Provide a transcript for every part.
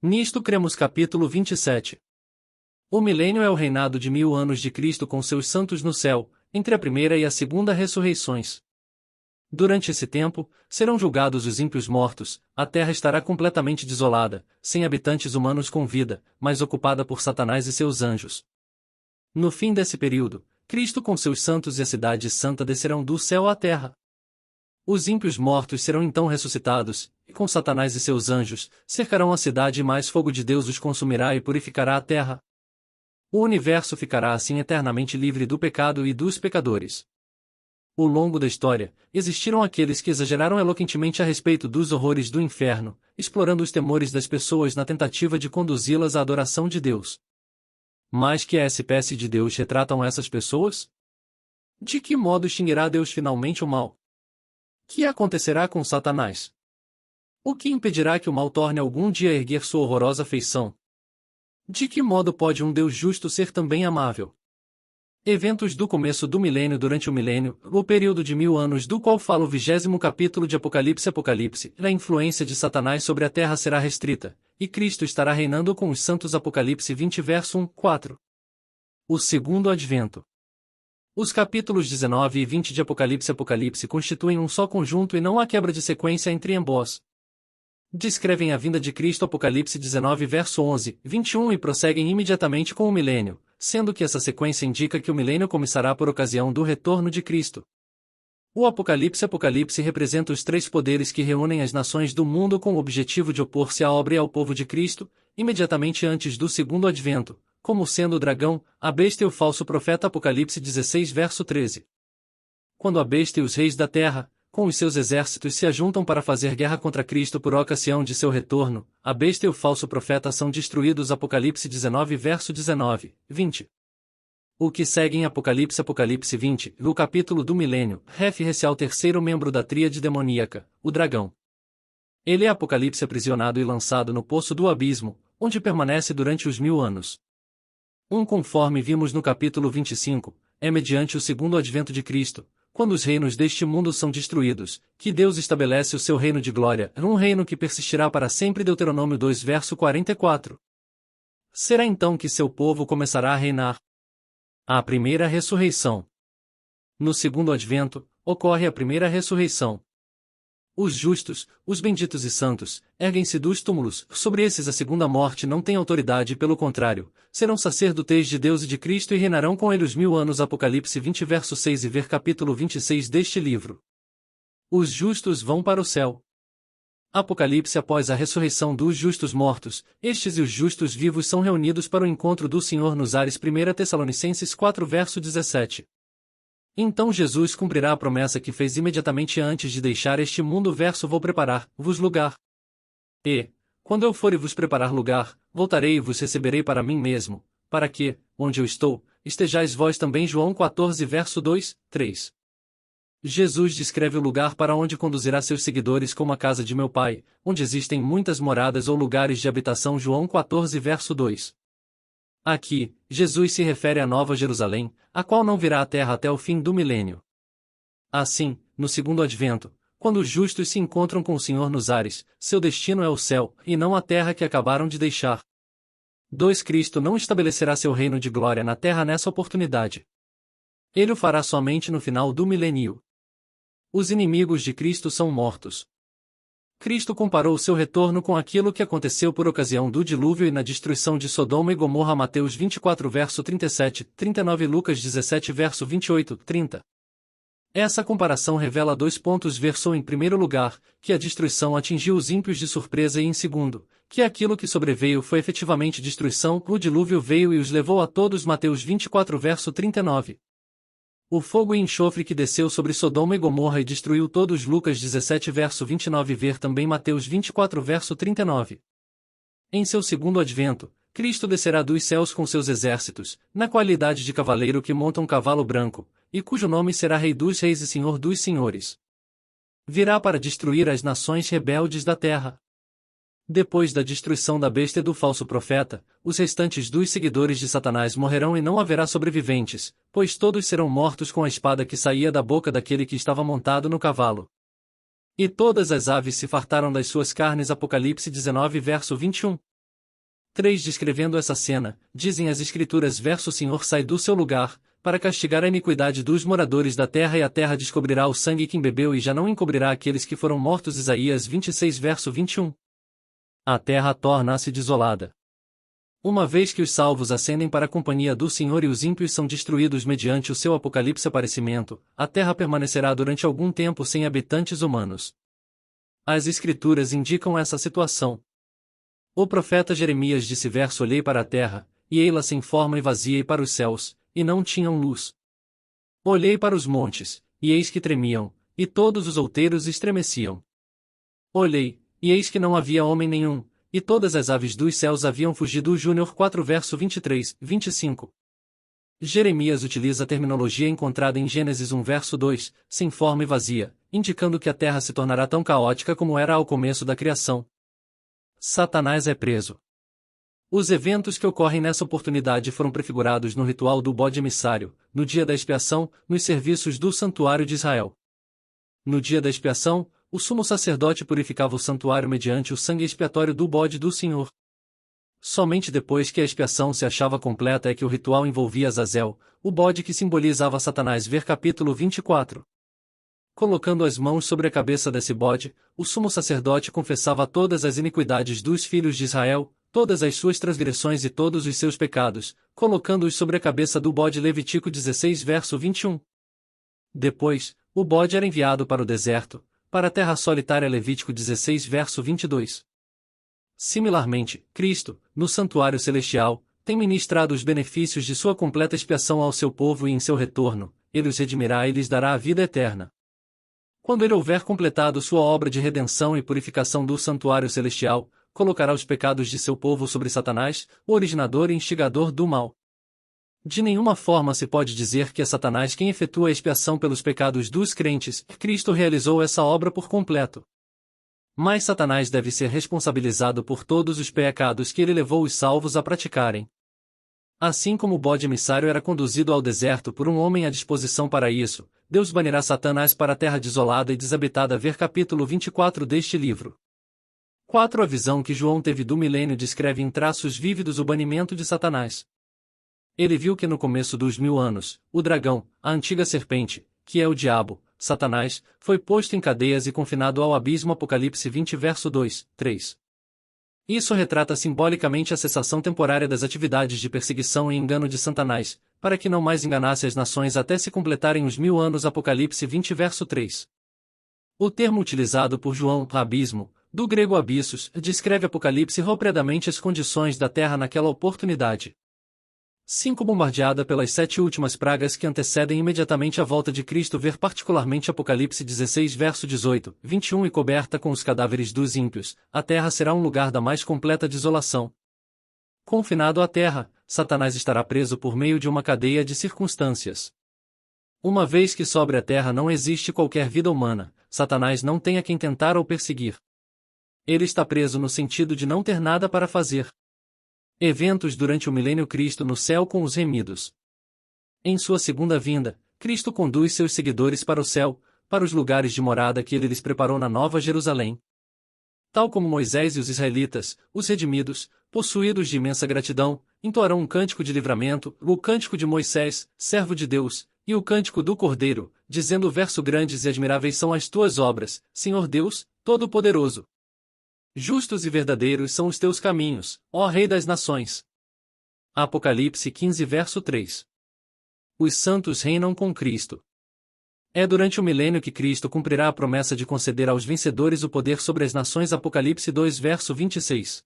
Nisto cremos. Capítulo 27. O milênio é o reinado de 1000 anos de Cristo com seus santos no céu, entre a primeira e a segunda ressurreições. Durante esse tempo, serão julgados os ímpios mortos, a terra estará completamente desolada, sem habitantes humanos com vida, mas ocupada por Satanás e seus anjos. No fim desse período, Cristo com seus santos e a cidade santa descerão do céu à terra. Os ímpios mortos serão então ressuscitados, e com Satanás e seus anjos, cercarão a cidade e mais fogo de Deus os consumirá e purificará a terra. O universo ficará assim eternamente livre do pecado e dos pecadores. Ao longo da história, existiram aqueles que exageraram eloquentemente a respeito dos horrores do inferno, explorando os temores das pessoas na tentativa de conduzi-las à adoração de Deus. Mas que espécie de Deus retratam essas pessoas? De que modo extinguirá Deus finalmente o mal? Que acontecerá com Satanás? O que impedirá que o mal torne algum dia a erguer sua horrorosa feição? De que modo pode um Deus justo ser também amável? Eventos do começo do milênio. Durante o milênio, o período de 1000 anos do qual fala o 20º capítulo de Apocalipse, a influência de Satanás sobre a terra será restrita, e Cristo estará reinando com os santos. Apocalipse 20 verso 1, 4. O segundo advento. Os capítulos 19 e 20 de Apocalipse constituem um só conjunto e não há quebra de sequência entre ambos. Descrevem a vinda de Cristo. Apocalipse 19 verso 11, 21 e prosseguem imediatamente com o milênio, sendo que essa sequência indica que o milênio começará por ocasião do retorno de Cristo. O Apocalipse representa os três poderes que reúnem as nações do mundo com o objetivo de opor-se à obra e ao povo de Cristo, imediatamente antes do segundo advento, como sendo o dragão, a besta e o falso profeta. Apocalipse 16 verso 13. Quando a besta e os reis da terra, com os seus exércitos se ajuntam para fazer guerra contra Cristo por ocasião de seu retorno, a besta e o falso profeta são destruídos. Apocalipse 19 verso 19, 20. O que segue em Apocalipse 20, o capítulo do milênio, refere-se ao terceiro membro da tríade demoníaca, o dragão. Ele é Apocalipse aprisionado e lançado no poço do abismo, onde permanece durante os 1000 anos. Conforme vimos no capítulo 25, é mediante o segundo advento de Cristo, quando os reinos deste mundo são destruídos, que Deus estabelece o seu reino de glória, um reino que persistirá para sempre. Deuteronômio 2 verso 44. Será então que seu povo começará a reinar. A primeira ressurreição. No segundo advento, ocorre a primeira ressurreição. Os justos, os benditos e santos, erguem-se dos túmulos. Sobre esses a segunda morte não tem autoridade, pelo contrário, serão sacerdotes de Deus e de Cristo e reinarão com ele os 1000 anos. Apocalipse 20 verso 6 e ver capítulo 26 deste livro. Os justos vão para o céu. Apocalipse. Após a ressurreição dos justos mortos, estes e os justos vivos são reunidos para o encontro do Senhor nos ares. 1 Tessalonicenses 4 verso 17. Então Jesus cumprirá a promessa que fez imediatamente antes de deixar este mundo. Vou preparar-vos lugar. E, quando eu for e vos preparar lugar, voltarei e vos receberei para mim mesmo, para que, onde eu estou, estejais vós também. João 14 verso 2, 3. Jesus descreve o lugar para onde conduzirá seus seguidores como a casa de meu Pai, onde existem muitas moradas ou lugares de habitação. João 14 verso 2. Aqui, Jesus se refere à Nova Jerusalém, a qual não virá à terra até o fim do milênio. Assim, no segundo advento, quando os justos se encontram com o Senhor nos ares, seu destino é o céu, e não a terra que acabaram de deixar. 2. Cristo não estabelecerá seu reino de glória na terra nessa oportunidade. Ele o fará somente no final do milênio. Os inimigos de Cristo são mortos. Cristo comparou seu retorno com aquilo que aconteceu por ocasião do dilúvio e na destruição de Sodoma e Gomorra. Mateus 24 verso 37, 39 e Lucas 17 verso 28, 30. Essa comparação revela 2 pontos. Versou em primeiro lugar, que a destruição atingiu os ímpios de surpresa, e em segundo, que aquilo que sobreveio foi efetivamente destruição. O dilúvio veio e os levou a todos. Mateus 24 verso 39. O fogo e enxofre que desceu sobre Sodoma e Gomorra e destruiu todos. Lucas 17 verso 29 e ver também Mateus 24 verso 39. Em seu segundo advento, Cristo descerá dos céus com seus exércitos, na qualidade de cavaleiro que monta um cavalo branco, e cujo nome será Rei dos Reis e Senhor dos Senhores. Virá para destruir as nações rebeldes da terra. Depois da destruição da besta e do falso profeta, os restantes dos seguidores de Satanás morrerão e não haverá sobreviventes, pois todos serão mortos com a espada que saía da boca daquele que estava montado no cavalo. E todas as aves se fartaram das suas carnes. Apocalipse 19 verso 21. 3. Descrevendo essa cena, dizem as Escrituras: O Senhor sai do seu lugar, para castigar a iniquidade dos moradores da terra, e a terra descobrirá o sangue que embebeu e já não encobrirá aqueles que foram mortos. Isaías 26 verso 21. A terra torna-se desolada. Uma vez que os salvos ascendem para a companhia do Senhor e os ímpios são destruídos mediante o seu apocalipse aparecimento, a terra permanecerá durante algum tempo sem habitantes humanos. As Escrituras indicam essa situação. O profeta Jeremias disse: Olhei para a terra, e ei-la sem forma e vazia, e para os céus, e não tinham luz. Olhei para os montes, e eis que tremiam, e todos os outeiros estremeciam. Olhei, e eis que não havia homem nenhum, e todas as aves dos céus haviam fugido. Júnior 4 verso 23, 25. Jeremias utiliza a terminologia encontrada em Gênesis 1 verso 2, sem forma e vazia, indicando que a terra se tornará tão caótica como era ao começo da criação. Satanás é preso. Os eventos que ocorrem nessa oportunidade foram prefigurados no ritual do bode emissário, no dia da expiação, nos serviços do santuário de Israel. No dia da expiação, o sumo sacerdote purificava o santuário mediante o sangue expiatório do bode do Senhor. Somente depois que a expiação se achava completa é que o ritual envolvia Azazel, o bode que simbolizava Satanás. Ver capítulo 24. Colocando as mãos sobre a cabeça desse bode, o sumo sacerdote confessava todas as iniquidades dos filhos de Israel, todas as suas transgressões e todos os seus pecados, colocando-os sobre a cabeça do bode. Levítico 16 verso 21. Depois, o bode era enviado para o deserto, para a terra solitária. Levítico 16 verso 22. Similarmente, Cristo, no santuário celestial, tem ministrado os benefícios de sua completa expiação ao seu povo, e em seu retorno, ele os redimirá e lhes dará a vida eterna. Quando ele houver completado sua obra de redenção e purificação do santuário celestial, colocará os pecados de seu povo sobre Satanás, o originador e instigador do mal. De nenhuma forma se pode dizer que é Satanás quem efetua a expiação pelos pecados dos crentes. Cristo realizou essa obra por completo. Mas Satanás deve ser responsabilizado por todos os pecados que ele levou os salvos a praticarem. Assim como o bode emissário era conduzido ao deserto por um homem à disposição para isso, Deus banirá Satanás para a terra desolada e desabitada. Ver capítulo 24 deste livro. 4. A visão que João teve do milênio descreve em traços vívidos o banimento de Satanás. Ele viu que no começo dos 1000 anos, o dragão, a antiga serpente, que é o diabo, Satanás, foi posto em cadeias e confinado ao abismo. Apocalipse 20 verso 2, 3. Isso retrata simbolicamente a cessação temporária das atividades de perseguição e engano de Satanás, para que não mais enganasse as nações até se completarem os 1000 anos. Apocalipse 20 verso 3. O termo utilizado por João, abismo, do grego abissos, descreve Apocalipse propriamente as condições da terra naquela oportunidade. 5. Bombardeada pelas 7 últimas pragas que antecedem imediatamente a volta de Cristo. Ver particularmente Apocalipse 16 verso 18, 21. E coberta com os cadáveres dos ímpios, a terra será um lugar da mais completa desolação. Confinado à terra, Satanás estará preso por meio de uma cadeia de circunstâncias. Uma vez que sobre a terra não existe qualquer vida humana, Satanás não tem a quem tentar ou perseguir. Ele está preso no sentido de não ter nada para fazer. Eventos durante o milênio. Cristo no céu com os remidos. Em sua segunda vinda, Cristo conduz seus seguidores para o céu, para os lugares de morada que ele lhes preparou na Nova Jerusalém. Tal como Moisés e os israelitas, os redimidos, possuídos de imensa gratidão, entoarão um cântico de livramento, o cântico de Moisés, servo de Deus, e o cântico do Cordeiro, dizendo: verso grandes e admiráveis são as tuas obras, Senhor Deus, Todo-Poderoso. Justos e verdadeiros são os teus caminhos, ó Rei das Nações. Apocalipse 15 verso 3. Os santos reinam com Cristo. É durante o milênio que Cristo cumprirá a promessa de conceder aos vencedores o poder sobre as nações. Apocalipse 2 verso 26.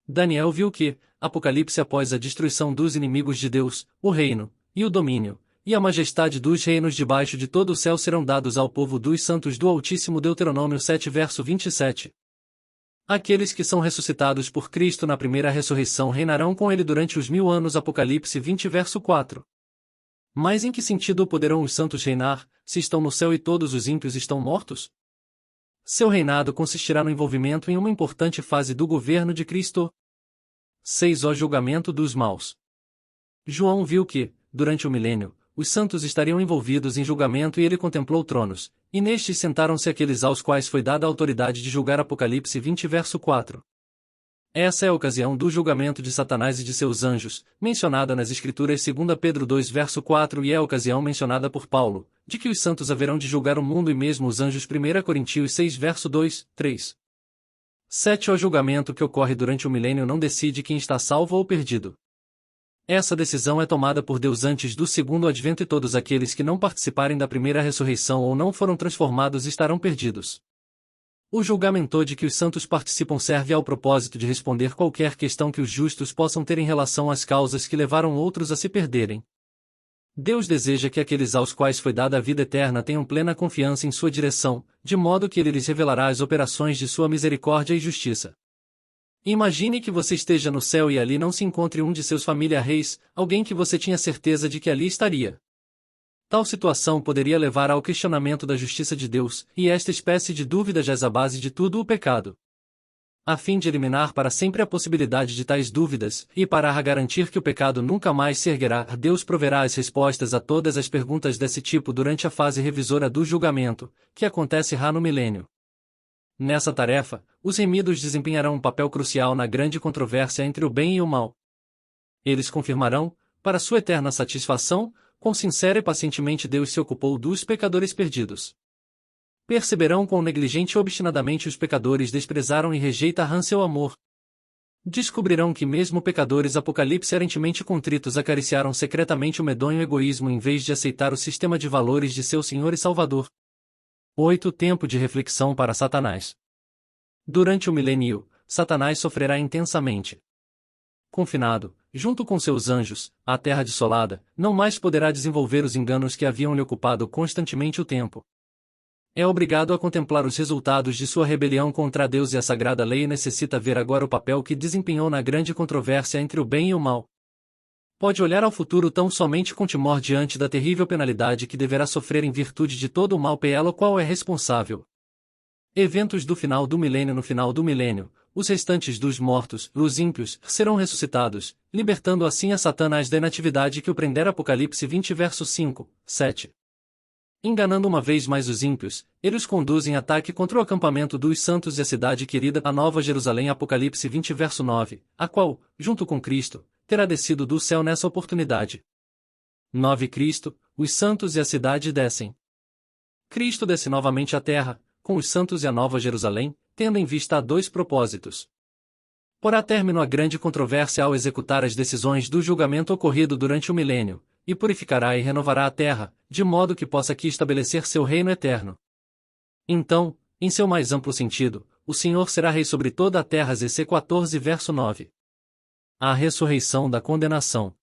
Daniel viu que, Apocalipse, após a destruição dos inimigos de Deus, o reino, e o domínio, e a majestade dos reinos debaixo de todo o céu serão dados ao povo dos santos do Altíssimo. Deuteronômio 7 verso 27. Aqueles que são ressuscitados por Cristo na primeira ressurreição reinarão com ele durante os 1000 anos. Apocalipse 20 verso 4. Mas em que sentido poderão os santos reinar, se estão no céu e todos os ímpios estão mortos? Seu reinado consistirá no envolvimento em uma importante fase do governo de Cristo. 6. O julgamento dos maus. João viu que, durante o milênio, os santos estariam envolvidos em julgamento, e ele contemplou tronos, e nestes sentaram-se aqueles aos quais foi dada a autoridade de julgar. Apocalipse 20 verso 4. Essa é a ocasião do julgamento de Satanás e de seus anjos, mencionada nas Escrituras 2 Pedro 2 verso 4 e é a ocasião mencionada por Paulo, de que os santos haverão de julgar o mundo e mesmo os anjos 1 Coríntios 6 verso 2, 3. 7. O julgamento que ocorre durante o milênio não decide quem está salvo ou perdido. Essa decisão é tomada por Deus antes do segundo advento e todos aqueles que não participarem da primeira ressurreição ou não foram transformados estarão perdidos. O julgamento de que os santos participam serve ao propósito de responder qualquer questão que os justos possam ter em relação às causas que levaram outros a se perderem. Deus deseja que aqueles aos quais foi dada a vida eterna tenham plena confiança em sua direção, de modo que ele lhes revelará as operações de sua misericórdia e justiça. Imagine que você esteja no céu e ali não se encontre um de seus família reis, alguém que você tinha certeza de que ali estaria. Tal situação poderia levar ao questionamento da justiça de Deus, e esta espécie de dúvida já é a base de tudo o pecado. A fim de eliminar para sempre a possibilidade de tais dúvidas, e para garantir que o pecado nunca mais se erguerá, Deus proverá as respostas a todas as perguntas desse tipo durante a fase revisora do julgamento, que acontece no milênio. Nessa tarefa, os remidos desempenharão um papel crucial na grande controvérsia entre o bem e o mal. Eles confirmarão, para sua eterna satisfação, quão sincera e pacientemente Deus se ocupou dos pecadores perdidos. Perceberão quão negligente e obstinadamente os pecadores desprezaram e rejeitam seu amor. Descobrirão que mesmo pecadores aparentemente contritos acariciaram secretamente o medonho egoísmo em vez de aceitar o sistema de valores de seu Senhor e Salvador. 8. Tempo de reflexão para Satanás. Durante o milênio, Satanás sofrerá intensamente. Confinado, junto com seus anjos, à terra desolada, não mais poderá desenvolver os enganos que haviam lhe ocupado constantemente o tempo. É obrigado a contemplar os resultados de sua rebelião contra Deus e a sagrada lei e necessita ver agora o papel que desempenhou na grande controvérsia entre o bem e o mal. Pode olhar ao futuro tão somente com temor diante da terrível penalidade que deverá sofrer em virtude de todo o mal pelo qual é responsável. Eventos do final do milênio. No final do milênio, os restantes dos mortos, os ímpios, serão ressuscitados, libertando assim a Satanás da inatividade que o prendera. Apocalipse 20 verso 5, 7. Enganando uma vez mais os ímpios, eles os conduzem em ataque contra o acampamento dos santos e a cidade querida, a Nova Jerusalém. Apocalipse 20 verso 9, a qual, junto com Cristo, terá descido do céu nessa oportunidade. 9. Cristo, os santos e a cidade descem. Cristo desce novamente à terra, com os santos e a Nova Jerusalém, tendo em vista a dois propósitos. Porá término à grande controvérsia ao executar as decisões do julgamento ocorrido durante o milênio, e purificará e renovará a terra, de modo que possa aqui estabelecer seu reino eterno. Então, em seu mais amplo sentido, o Senhor será rei sobre toda a terra. ZC 14 verso 9. A ressurreição da condenação.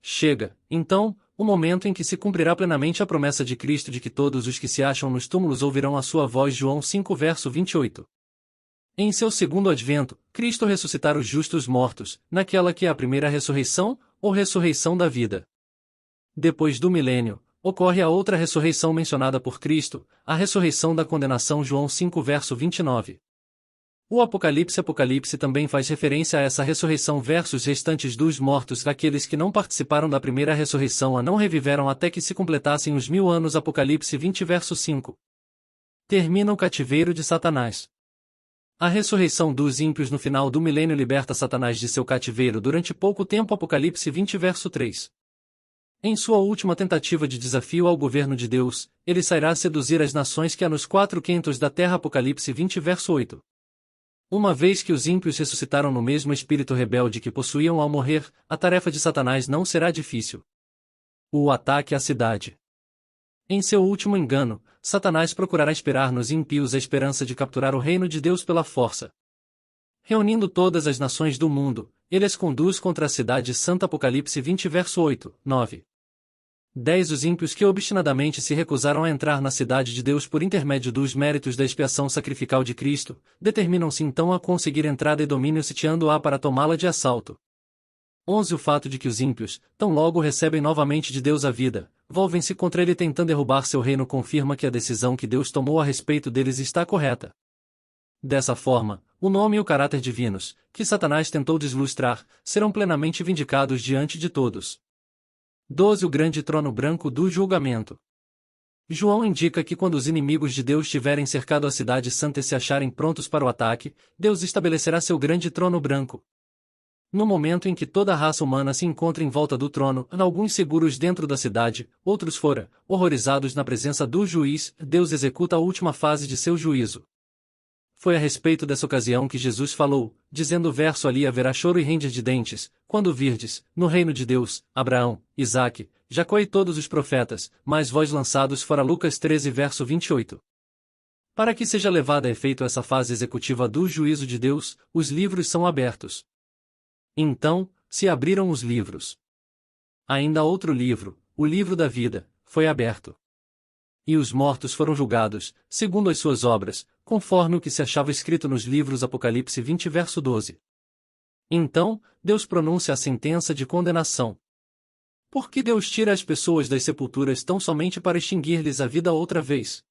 Chega, então, o momento em que se cumprirá plenamente a promessa de Cristo de que todos os que se acham nos túmulos ouvirão a sua voz. João 5 verso 28. Em seu segundo advento, Cristo ressuscitará os justos mortos, naquela que é a primeira ressurreição, ou ressurreição da vida. Depois do milênio, ocorre a outra ressurreição mencionada por Cristo, a ressurreição da condenação. João 5 verso 29. O Apocalipse também faz referência a essa ressurreição versus restantes dos mortos, daqueles que não participaram da primeira ressurreição a não reviveram até que se completassem os 1000 anos. Apocalipse 20 verso 5. Termina o cativeiro de Satanás. A ressurreição dos ímpios no final do milênio liberta Satanás de seu cativeiro durante pouco tempo. Apocalipse 20 verso 3. Em sua última tentativa de desafio ao governo de Deus, ele sairá a seduzir as nações que há nos 4 quintos da terra. Apocalipse 20 verso 8. Uma vez que os ímpios ressuscitaram no mesmo espírito rebelde que possuíam ao morrer, a tarefa de Satanás não será difícil. O ataque à cidade. Em seu último engano, Satanás procurará inspirar nos ímpios a esperança de capturar o reino de Deus pela força. Reunindo todas as nações do mundo, ele as conduz contra a cidade santa. Apocalipse 20 verso 8, 9. 10. Os ímpios que obstinadamente se recusaram a entrar na cidade de Deus por intermédio dos méritos da expiação sacrificial de Cristo, determinam-se então a conseguir entrada e domínio sitiando-a para tomá-la de assalto. 11. O fato de que os ímpios, tão logo recebem novamente de Deus a vida, volvem-se contra ele tentando derrubar seu reino confirma que a decisão que Deus tomou a respeito deles está correta. Dessa forma, o nome e o caráter divinos, que Satanás tentou deslustrar, serão plenamente vindicados diante de todos. 12. O grande trono branco do julgamento. João indica que quando os inimigos de Deus tiverem cercado a cidade santa e se acharem prontos para o ataque, Deus estabelecerá seu grande trono branco. No momento em que toda a raça humana se encontra em volta do trono, alguns seguros dentro da cidade, outros fora, horrorizados na presença do juiz, Deus executa a última fase de seu juízo. Foi a respeito dessa ocasião que Jesus falou, dizendo o verso ali: haverá choro e ranger de dentes, quando virdes, no reino de Deus, Abraão, Isaque, Jacó e todos os profetas, mas vós lançados fora. Lucas 13 verso 28. Para que seja levada a efeito essa fase executiva do juízo de Deus, os livros são abertos. Então, se abriram os livros. Ainda outro livro, o livro da vida, foi aberto. E os mortos foram julgados, segundo as suas obras, conforme o que se achava escrito nos livros. Apocalipse 20 verso 12. Então, Deus pronuncia a sentença de condenação. Por que Deus tira as pessoas das sepulturas tão somente para extinguir-lhes a vida outra vez?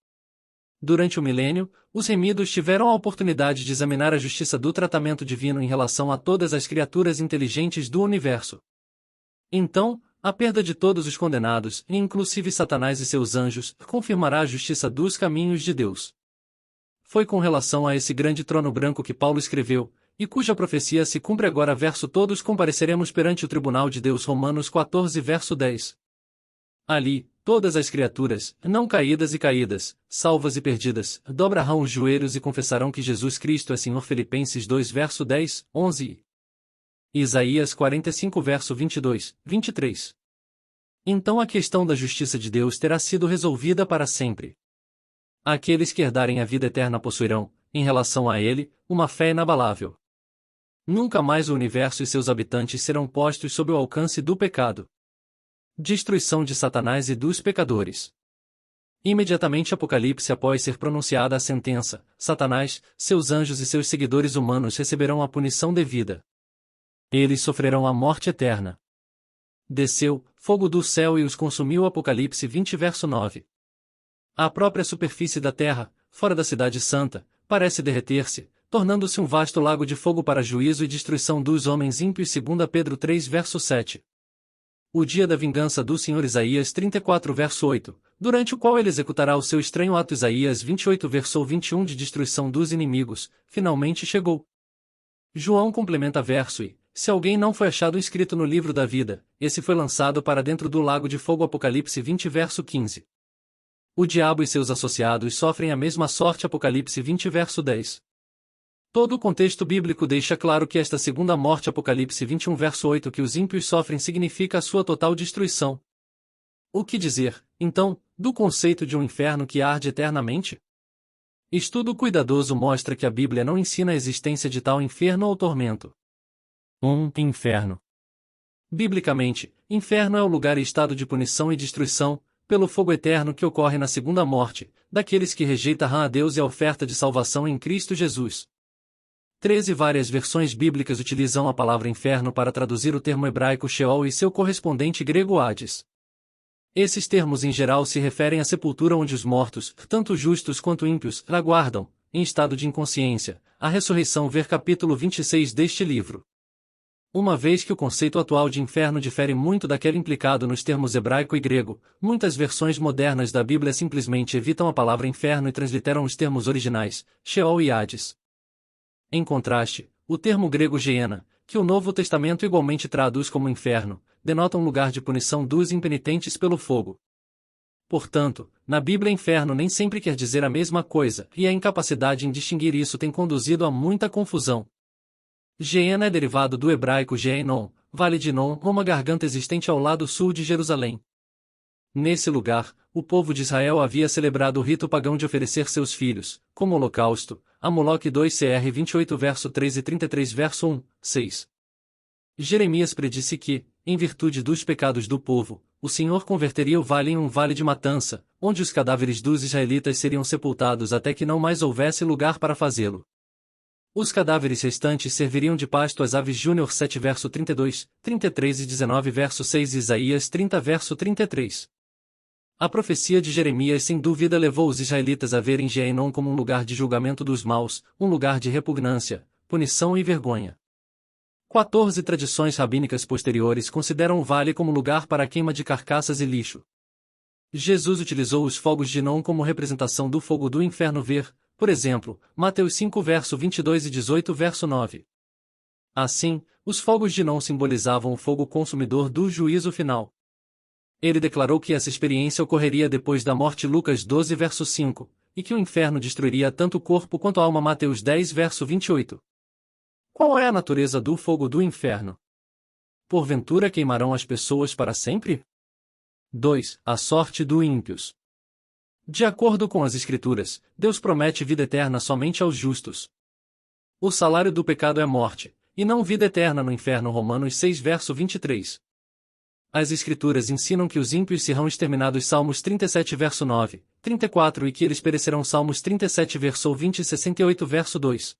Durante o milênio, os remidos tiveram a oportunidade de examinar a justiça do tratamento divino em relação a todas as criaturas inteligentes do universo. Então, a perda de todos os condenados, inclusive Satanás e seus anjos, confirmará a justiça dos caminhos de Deus. Foi com relação a esse grande trono branco que Paulo escreveu, e cuja profecia se cumpre agora. Verso: todos compareceremos perante o tribunal de Deus. Romanos 14 verso 10. Ali, todas as criaturas, não caídas e caídas, salvas e perdidas, dobrarão os joelhos e confessarão que Jesus Cristo é Senhor. Filipenses 2 verso 10, 11 e Isaías 45 verso 22, 23. Então a questão da justiça de Deus terá sido resolvida para sempre. Aqueles que herdarem a vida eterna possuirão, em relação a ele, uma fé inabalável. Nunca mais o universo e seus habitantes serão postos sob o alcance do pecado. Destruição de Satanás e dos pecadores. Imediatamente Apocalipse, após ser pronunciada a sentença, Satanás, seus anjos e seus seguidores humanos receberão a punição devida. Eles sofrerão a morte eterna. Desceu fogo do céu e os consumiu. Apocalipse 20 verso 9. A própria superfície da terra, fora da cidade santa, parece derreter-se, tornando-se um vasto lago de fogo para juízo e destruição dos homens ímpios. 2 Pedro 3 verso 7. O dia da vingança do Senhor. Isaías 34 verso 8, durante o qual ele executará o seu estranho ato. Isaías 28 verso 21, de destruição dos inimigos, finalmente chegou. João complementa verso: e, se alguém não foi achado inscrito no livro da vida, esse foi lançado para dentro do lago de fogo. Apocalipse 20 verso 15. O diabo e seus associados sofrem a mesma sorte. Apocalipse 20 verso 10. Todo o contexto bíblico deixa claro que esta segunda morte. Apocalipse 21 verso 8, que os ímpios sofrem, significa a sua total destruição. O que dizer, então, do conceito de um inferno que arde eternamente? Estudo cuidadoso mostra que a Bíblia não ensina a existência de tal inferno ou tormento. Inferno. Biblicamente, inferno é o lugar e estado de punição e destruição, pelo fogo eterno, que ocorre na segunda morte, daqueles que rejeitam a Deus e a oferta de salvação em Cristo Jesus. 13 várias versões bíblicas utilizam a palavra inferno para traduzir o termo hebraico Sheol e seu correspondente grego Hades. Esses termos em geral se referem à sepultura onde os mortos, tanto justos quanto ímpios, aguardam, em estado de inconsciência, a ressurreição. Ver capítulo 26 deste livro. Uma vez que o conceito atual de inferno difere muito daquele implicado nos termos hebraico e grego, muitas versões modernas da Bíblia simplesmente evitam a palavra inferno e transliteram os termos originais, Sheol e Hades. Em contraste, o termo grego Geena, que o Novo Testamento igualmente traduz como inferno, denota um lugar de punição dos impenitentes pelo fogo. Portanto, na Bíblia, inferno nem sempre quer dizer a mesma coisa, e a incapacidade em distinguir isso tem conduzido a muita confusão. Geena é derivado do hebraico Geenon, Vale de Non, uma garganta existente ao lado sul de Jerusalém. Nesse lugar, o povo de Israel havia celebrado o rito pagão de oferecer seus filhos, como holocausto, a Moloque. 2 Cr 28 verso 3 e 33 verso 1, 6. Jeremias predisse que, em virtude dos pecados do povo, o Senhor converteria o vale em um vale de matança, onde os cadáveres dos israelitas seriam sepultados até que não mais houvesse lugar para fazê-lo. Os cadáveres restantes serviriam de pasto às aves. Júnior 7 verso 32, 33 e 19 verso 6 e Isaías 30 verso 33. A profecia de Jeremias sem dúvida levou os israelitas a verem Geenon como um lugar de julgamento dos maus, um lugar de repugnância, punição e vergonha. 14 tradições rabínicas posteriores consideram o vale como lugar para a queima de carcaças e lixo. Jesus utilizou os fogos de Non como representação do fogo do inferno ver, por exemplo, Mateus 5 verso 22 e 18 verso 9. Assim, os fogos de Non simbolizavam o fogo consumidor do juízo final. Ele declarou que essa experiência ocorreria depois da morte Lucas 12 verso 5, e que o inferno destruiria tanto o corpo quanto a alma Mateus 10 verso 28. Qual é a natureza do fogo do inferno? Porventura queimarão as pessoas para sempre? 2. A sorte dos ímpios. De acordo com as Escrituras, Deus promete vida eterna somente aos justos. O salário do pecado é morte, e não vida eterna no inferno. Romanos 6 verso 23. As Escrituras ensinam que os ímpios serão exterminados. Salmos 37 verso 9, 34 e que eles perecerão. Salmos 37 verso 20 e 68 verso 2.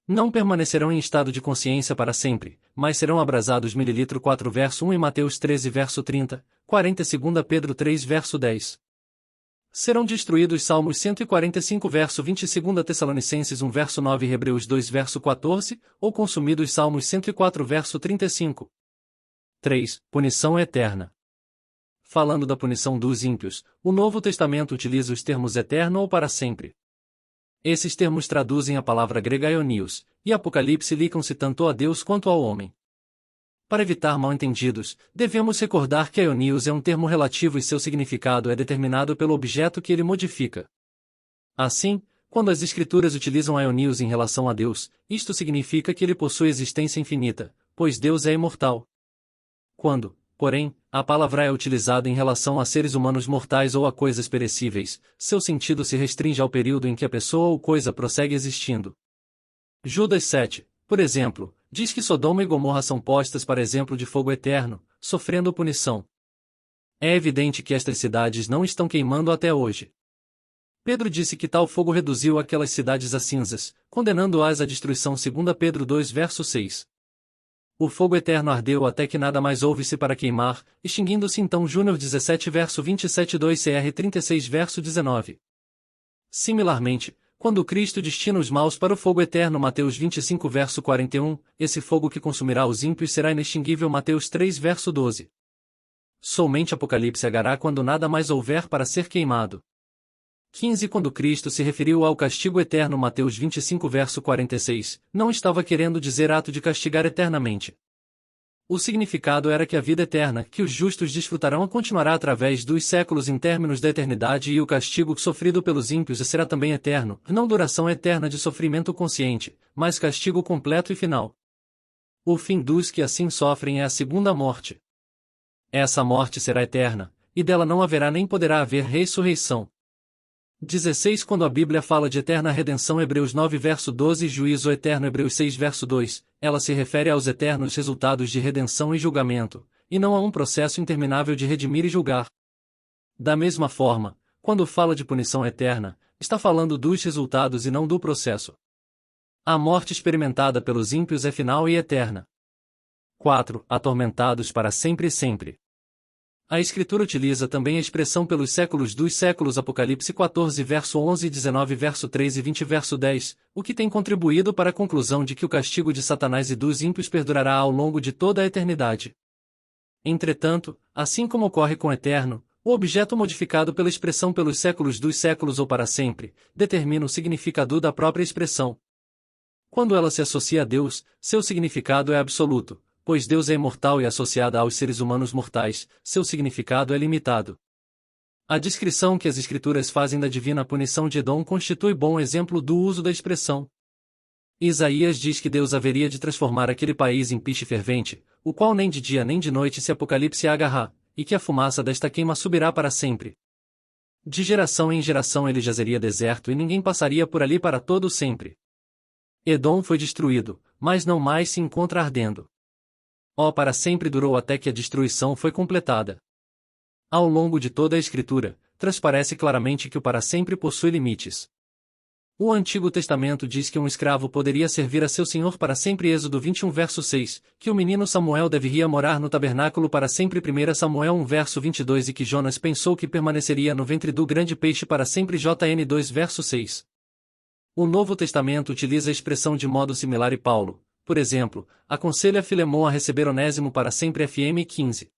Não permanecerão em estado de consciência para sempre, mas serão abrasados. 4 verso 1 e Mateus 13 verso 30, 40 e 2 Pedro 3 verso 10. Serão destruídos. Salmos 145 verso 20 e 2 Tessalonicenses 1 verso 9 e Hebreus 2 verso 14, ou consumidos. Salmos 104 verso 35. 3. Punição eterna. Falando da punição dos ímpios, o Novo Testamento utiliza os termos eterno ou para sempre. Esses termos traduzem a palavra grega aionios, e Apocalipse ligam-se tanto a Deus quanto ao homem. Para evitar mal-entendidos, devemos recordar que aionios é um termo relativo e seu significado é determinado pelo objeto que ele modifica. Assim, quando as Escrituras utilizam aionios em relação a Deus, isto significa que ele possui existência infinita, pois Deus é imortal. Quando, porém, a palavra é utilizada em relação a seres humanos mortais ou a coisas perecíveis, seu sentido se restringe ao período em que a pessoa ou coisa prossegue existindo. Judas 7, por exemplo, diz que Sodoma e Gomorra são postas para exemplo de fogo eterno, sofrendo punição. É evidente que estas cidades não estão queimando até hoje. Pedro disse que tal fogo reduziu aquelas cidades a cinzas, condenando-as à destruição. 2 Pedro 2 verso 6. O fogo eterno ardeu até que nada mais houve-se para queimar, extinguindo-se então. Júnior 17 verso 27 2 Cr 36 verso 19. Similarmente, quando Cristo destina os maus para o fogo eterno. Mateus 25 verso 41, esse fogo que consumirá os ímpios será inextinguível. Mateus 3 verso 12. Somente Apocalipse agará quando nada mais houver para ser queimado. 15 Quando Cristo se referiu ao castigo eterno. Mateus 25 verso 46, não estava querendo dizer ato de castigar eternamente. O significado era que a vida eterna, que os justos desfrutarão, continuará através dos séculos em términos da eternidade, e o castigo sofrido pelos ímpios será também eterno, não duração eterna de sofrimento consciente, mas castigo completo e final. O fim dos que assim sofrem é a segunda morte. Essa morte será eterna, e dela não haverá nem poderá haver ressurreição. 16 Quando a Bíblia fala de eterna redenção, Hebreus 9 verso 12 e juízo eterno, Hebreus 6 verso 2, ela se refere aos eternos resultados de redenção e julgamento, e não a um processo interminável de redimir e julgar. Da mesma forma, quando fala de punição eterna, está falando dos resultados e não do processo. A morte experimentada pelos ímpios é final e eterna. 4. Atormentados para sempre e sempre. A Escritura utiliza também a expressão pelos séculos dos séculos. Apocalipse 14 verso 11 19 verso 3 e 20 verso 10, o que tem contribuído para a conclusão de que o castigo de Satanás e dos ímpios perdurará ao longo de toda a eternidade. Entretanto, assim como ocorre com o eterno, o objeto modificado pela expressão pelos séculos dos séculos ou para sempre, determina o significado da própria expressão. Quando ela se associa a Deus, seu significado é absoluto. Pois Deus é imortal e associada aos seres humanos mortais, seu significado é limitado. A descrição que as Escrituras fazem da divina punição de Edom constitui bom exemplo do uso da expressão. Isaías diz que Deus haveria de transformar aquele país em piche fervente, o qual nem de dia nem de noite se Apocalipse agarrar, e que a fumaça desta queima subirá para sempre. De geração em geração ele jazeria deserto e ninguém passaria por ali para todo o sempre. Edom foi destruído, mas não mais se encontra ardendo. Para sempre durou até que a destruição foi completada. Ao longo de toda a Escritura, transparece claramente que o para sempre possui limites. O Antigo Testamento diz que um escravo poderia servir a seu senhor para sempre. Êxodo 21 verso 6, que o menino Samuel deveria morar no tabernáculo para sempre. 1 Samuel 1 verso 22 e que Jonas pensou que permaneceria no ventre do grande peixe para sempre. JN 2 verso 6. O Novo Testamento utiliza a expressão de modo similar e Paulo, por exemplo, aconselha Filemon a receber Onésimo para sempre. FM 15.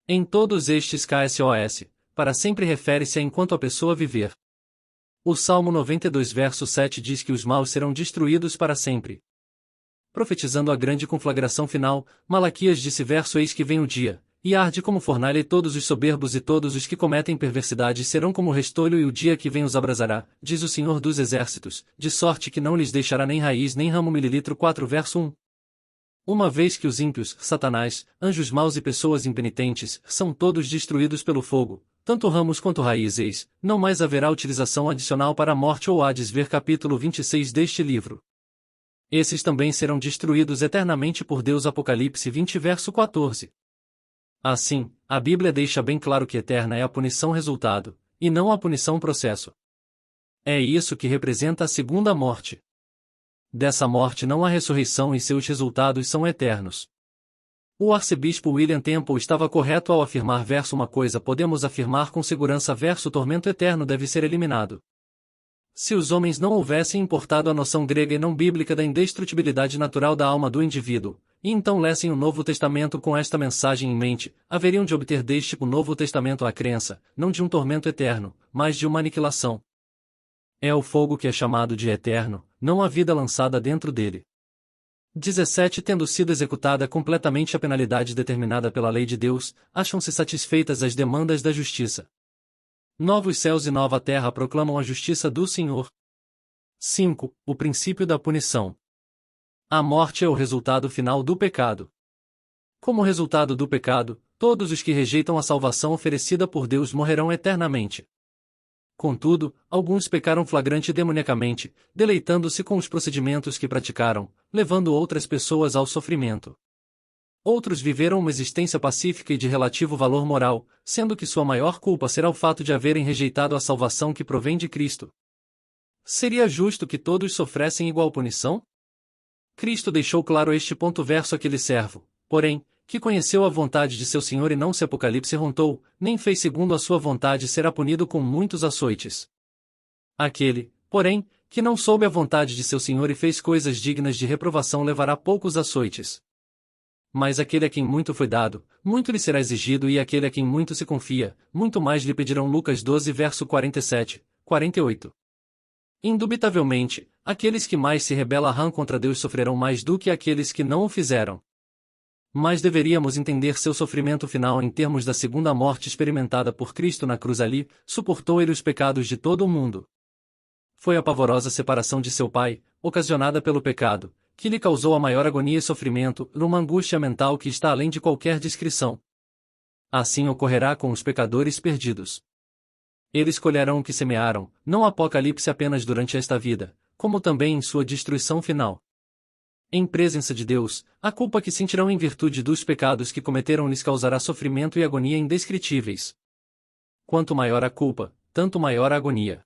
Em todos estes KSOS, para sempre refere-se a enquanto a pessoa viver. O Salmo 92 verso 7 diz que os maus serão destruídos para sempre. Profetizando a grande conflagração final, Malaquias disse verso: eis que vem o dia, e arde como fornalha, e todos os soberbos e todos os que cometem perversidade serão como restolho, e o dia que vem os abrasará, diz o Senhor dos Exércitos, de sorte que não lhes deixará nem raiz nem ramo. Mililitro 4 verso 1. Uma vez que os ímpios, Satanás, anjos maus e pessoas impenitentes, são todos destruídos pelo fogo, tanto ramos quanto raízes, não mais haverá utilização adicional para a morte ou Hades. Ver capítulo 26 deste livro. Esses também serão destruídos eternamente por Deus. Apocalipse 20 verso 14. Assim, a Bíblia deixa bem claro que eterna é a punição resultado, e não a punição processo. É isso que representa a segunda morte. Dessa morte não há ressurreição e seus resultados são eternos. O arcebispo William Temple estava correto ao afirmar verso: uma coisa podemos afirmar com segurança verso: o tormento eterno deve ser eliminado. Se os homens não houvessem importado a noção grega e não bíblica da indestrutibilidade natural da alma do indivíduo, e então lessem o Novo Testamento com esta mensagem em mente, haveriam de obter deste Novo Testamento a crença, não de um tormento eterno, mas de uma aniquilação. É o fogo que é chamado de eterno, não a vida lançada dentro dele. 17 Tendo sido executada completamente a penalidade determinada pela lei de Deus, acham-se satisfeitas as demandas da justiça. Novos céus e nova terra proclamam a justiça do Senhor. 5. O princípio da punição. A morte é o resultado final do pecado. Como resultado do pecado, todos os que rejeitam a salvação oferecida por Deus morrerão eternamente. Contudo, alguns pecaram flagrante e demoniacamente, deleitando-se com os procedimentos que praticaram, levando outras pessoas ao sofrimento. Outros viveram uma existência pacífica e de relativo valor moral, sendo que sua maior culpa será o fato de haverem rejeitado a salvação que provém de Cristo. Seria justo que todos sofressem igual punição? Cristo deixou claro este ponto verso: aquele servo, porém, que conheceu a vontade de seu Senhor e não se Apocalipse rontou, nem fez segundo a sua vontade, será punido com muitos açoites. Aquele, porém, que não soube a vontade de seu Senhor e fez coisas dignas de reprovação levará poucos açoites. Mas aquele a quem muito foi dado, muito lhe será exigido, e aquele a quem muito se confia, muito mais lhe pedirão. Lucas 12 verso 47, 48. Indubitavelmente, aqueles que mais se rebelarão contra Deus sofrerão mais do que aqueles que não o fizeram. Mas deveríamos entender seu sofrimento final em termos da segunda morte experimentada por Cristo na cruz. Ali, suportou ele os pecados de todo o mundo. Foi a pavorosa separação de seu Pai, ocasionada pelo pecado, que lhe causou a maior agonia e sofrimento, numa angústia mental que está além de qualquer descrição. Assim ocorrerá com os pecadores perdidos. Eles colherão o que semearam, não Apocalipse apenas durante esta vida, como também em sua destruição final. Em presença de Deus, a culpa que sentirão em virtude dos pecados que cometeram lhes causará sofrimento e agonia indescritíveis. Quanto maior a culpa, tanto maior a agonia.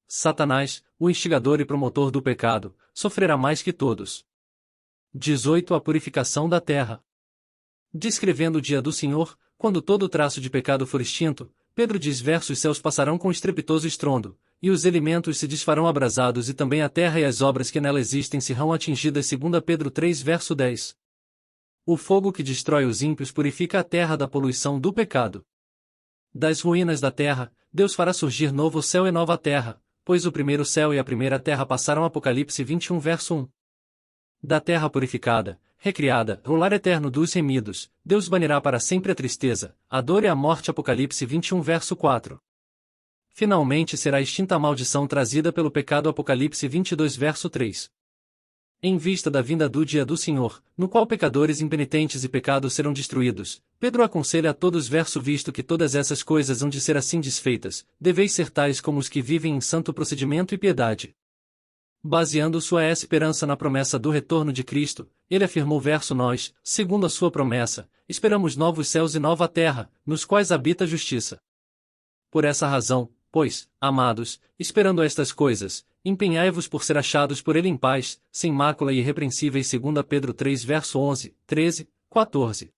Satanás, o instigador e promotor do pecado, sofrerá mais que todos. 18 A purificação da terra. Descrevendo o dia do Senhor, quando todo traço de pecado for extinto, Pedro diz verso: os céus passarão com estrepitoso estrondo, e os elementos se desfarão abrasados, e também a terra e as obras que nela existem serão atingidas. 2 Pedro 3 verso 10. O fogo que destrói os ímpios purifica a terra da poluição do pecado. Das ruínas da terra, Deus fará surgir novo céu e nova terra, pois o primeiro céu e a primeira terra passaram. Apocalipse 21 verso 1. Da terra purificada, recriada, o lar eterno dos remidos, Deus banirá para sempre a tristeza, a dor e a morte. Apocalipse 21 verso 4. Finalmente será extinta a maldição trazida pelo pecado. Apocalipse 22 verso 3. Em vista da vinda do dia do Senhor, no qual pecadores impenitentes e pecados serão destruídos, Pedro aconselha a todos verso: visto que todas essas coisas hão de ser assim desfeitas, deveis ser tais como os que vivem em santo procedimento e piedade. Baseando sua esperança na promessa do retorno de Cristo, ele afirmou verso: nós, segundo a sua promessa, esperamos novos céus e nova terra, nos quais habita a justiça. Por essa razão, pois, amados, esperando estas coisas, empenhai-vos por ser achados por ele em paz, sem mácula e irrepreensíveis. 2 Pedro 3 verso 11, 13, 14.